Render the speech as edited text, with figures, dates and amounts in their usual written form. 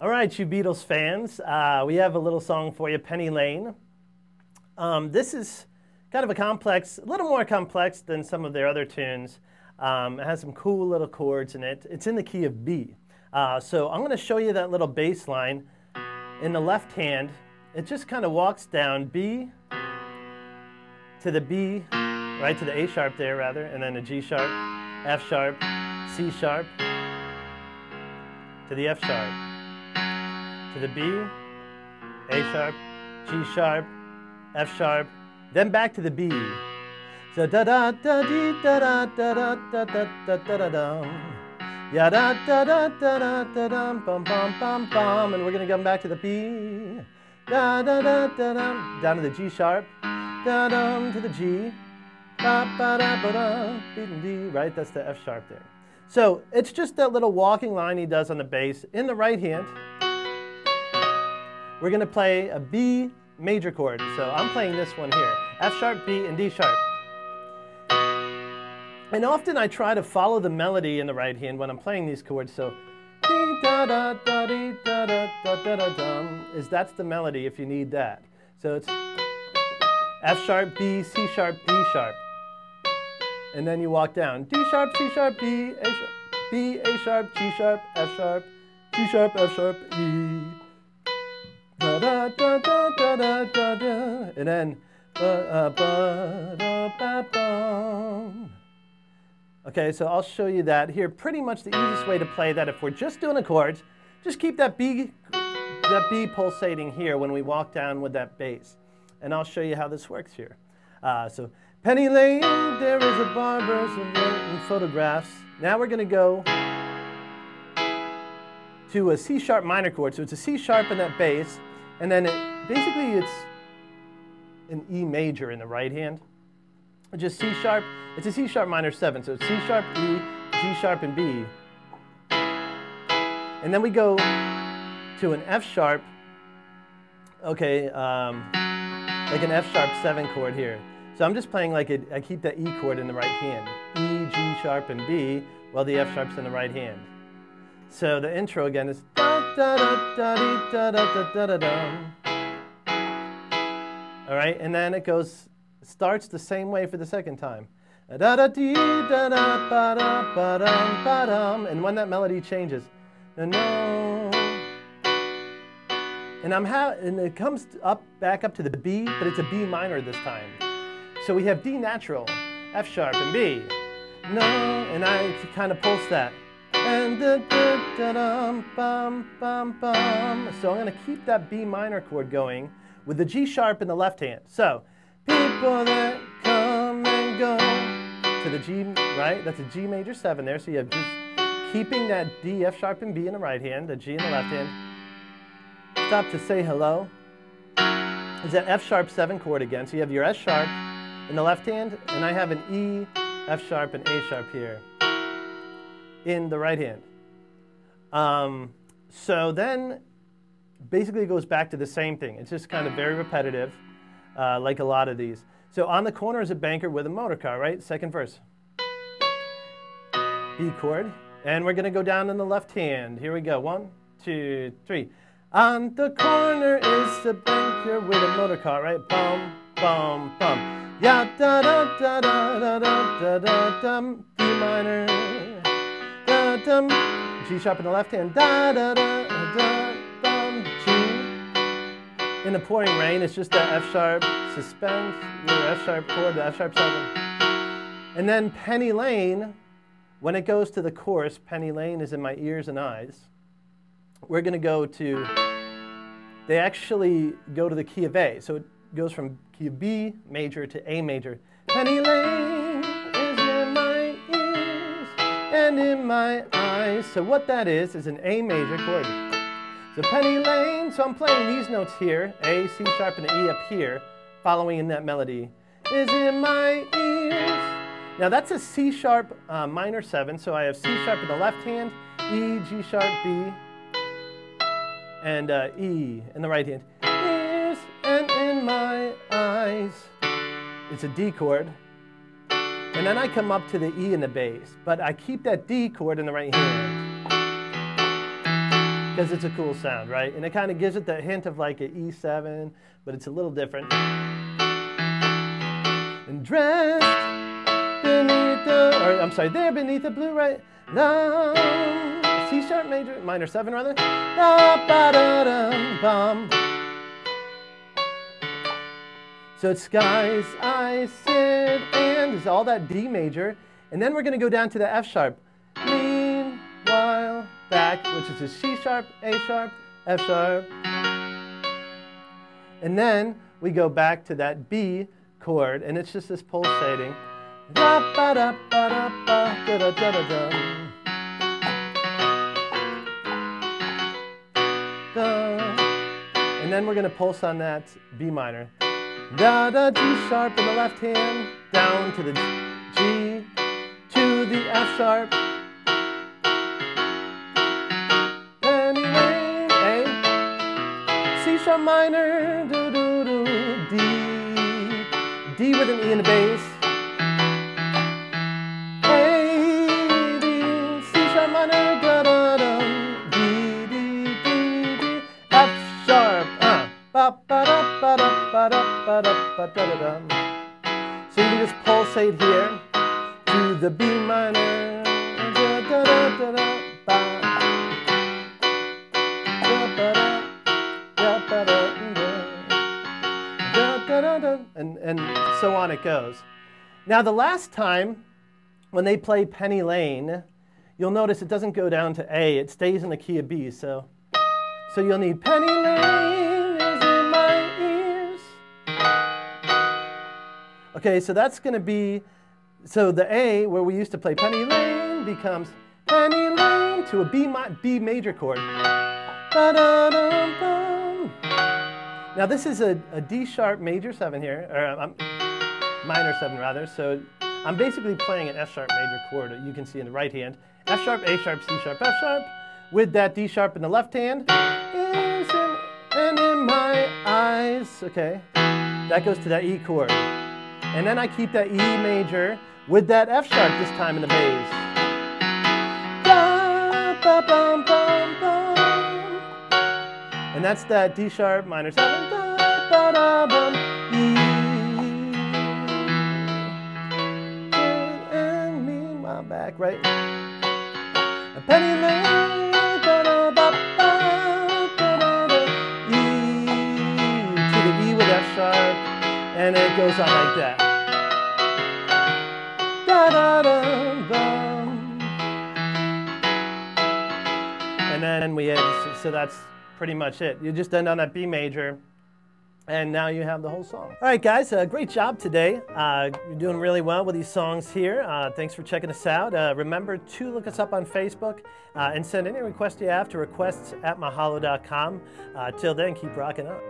All right, you Beatles fans, we have a little song for you, Penny Lane. This is kind of a little more complex than some of their other tunes. It has some cool little chords in it. It's in the key of B. So I'm going to show you that little bass line. In the left hand, it just kind of walks down B to the B, right to the A sharp there rather, and then a G sharp, F sharp, C sharp, to the F sharp, to the B, A sharp, G sharp, F sharp, then back to the B. So da da da dee da da da da da da da da da dum. Ya da da da da da da dum bum bum bum bum, and we're gonna come back to the B. Da da da da dum, down to the G sharp, da dum to the G, ba ba da ba da, B and D, right? That's the F sharp there. So it's just that little walking line he does on the bass. In the right hand, we're going to play a B major chord. So I'm playing this one here, F sharp, B, and D sharp. And often I try to follow the melody in the right hand when I'm playing these chords. So dee da da da dee da da da da da dum that's the melody if you need that. So it's F sharp, B, C sharp, D sharp. And then you walk down D sharp, C sharp, B, A sharp, B, A sharp, G sharp, F sharp, G sharp, F sharp, E. Da da da da da da da da, and then ba ba da ba bum. Okay, so I'll show you that here. Pretty much the easiest way to play that if we're just doing the chords, just keep that B pulsating here when we walk down with that bass, and I'll show you how this works here. So Penny Lane, there is a barber's in photographs. Now we're going to go to a C sharp minor chord. So it's a C sharp in that bass, and then basically it's an E major in the right hand. Just C sharp. It's a C sharp minor 7. So it's C sharp, E, G sharp, and B. And then we go to an F sharp. Okay, like an F sharp 7 chord here. So I'm just playing like I keep that E chord in the right hand. E, G sharp, and B, while the F sharp's in the right hand. So the intro again is da da da da dee da da da da da dum. All right, and then it starts the same way for the second time. Da da dee da da ba da ba dum ba dum. And when that melody changes, no. And it comes back up to the B, but it's a B minor this time. So we have D natural, F sharp, and B. No, and I kind of pulse that. And da da da dum bum bum bum. So I'm going to keep that B minor chord going with the G sharp in the left hand. So people that come and go to the G, right? That's a G major 7 there. So you have just keeping that D, F sharp, and B in the right hand, the G in the left hand. Stop to say hello. Is that F sharp 7 chord again. So you have your S sharp in the left hand, and I have an E, F sharp, and A sharp here in the right hand. So then basically it goes back to the same thing. It's just kind of very repetitive, like a lot of these. So on the corner is a banker with a motor car, right? Second verse. B chord. And we're going to go down in the left hand. Here we go. 1, 2, 3. On the corner is a banker with a motor car, right? Bum, bum, bum. Ya da da da da da da da da dum, D minor, da dum, G sharp in the left hand, da da da da dum, G. In the pouring rain, it's just the F sharp suspense, the F sharp chord, the F sharp 7. And then Penny Lane, when it goes to the chorus, Penny Lane is in my ears and eyes. We're going to go to, they actually go to the key of A. So it goes from key of B major to A major. Penny Lane is in my ears and in my eyes. So what that is an A major chord. So Penny Lane, so I'm playing these notes here, A, C sharp, and E up here, following in that melody, is in my ears. Now that's a C sharp minor 7, so I have C sharp in the left hand, E, G sharp, B, and E in the right hand. Ears and in my eyes. It's a D chord. And then I come up to the E in the bass, but I keep that D chord in the right hand. because it's a cool sound, right? And it kind of gives it the hint of like an E7, but it's a little different. And dressed beneath there beneath the blue, right? C sharp major, minor 7 rather. Bum. So it's skies I sit and is all that D major, and then we're going to go down to the F sharp. Meanwhile back, which is a C sharp, A sharp, F sharp, and then we go back to that B chord, and it's just this pulsating. And then we're going to pulse on that B minor. Da da G sharp in the left hand, down to the G, to the F sharp. Anyway, A, C sharp minor, do do do, D, D with an E in the bass. A, D, C sharp minor, da da da, D, D, D, D, F sharp, ba ba da ba da ba da ba da ba da da da. So you can just pulsate here to the B minor, da da da da da, ba, da ba da, da ba da da, da da da, and so on it goes. Now the last time when they play Penny Lane, you'll notice it doesn't go down to A, it stays in the key of B. So you'll need Penny Lane is in my ears. Okay, so that's going to be, so the A where we used to play Penny Lane becomes Penny Lane to a B major chord. Ba-da-dum-bum. Now this is a D sharp major 7 here, or minor 7 rather, so I'm basically playing an F sharp major chord, you can see in the right hand. F sharp, A sharp, C sharp, F sharp, with that D sharp in the left hand. And in my eyes, okay, that goes to that E chord. And then I keep that E major with that F sharp this time in the bass. Da, ba, bum, bum, bum. And that's that D sharp minor 7, da, ba, da, bum, E. And meanwhile back, right? A penny lane, da, da, ba, ba, da, da, da, E to the E with F sharp, and it goes on like that. Da, da, da, bum. And then we end, so that's pretty much it. You just end on that B major, and now you have the whole song. All right, guys, great job today. You're doing really well with these songs here. Thanks for checking us out. Remember to look us up on Facebook and send any requests you have to requests@mahalo.com. Till then, keep rocking up.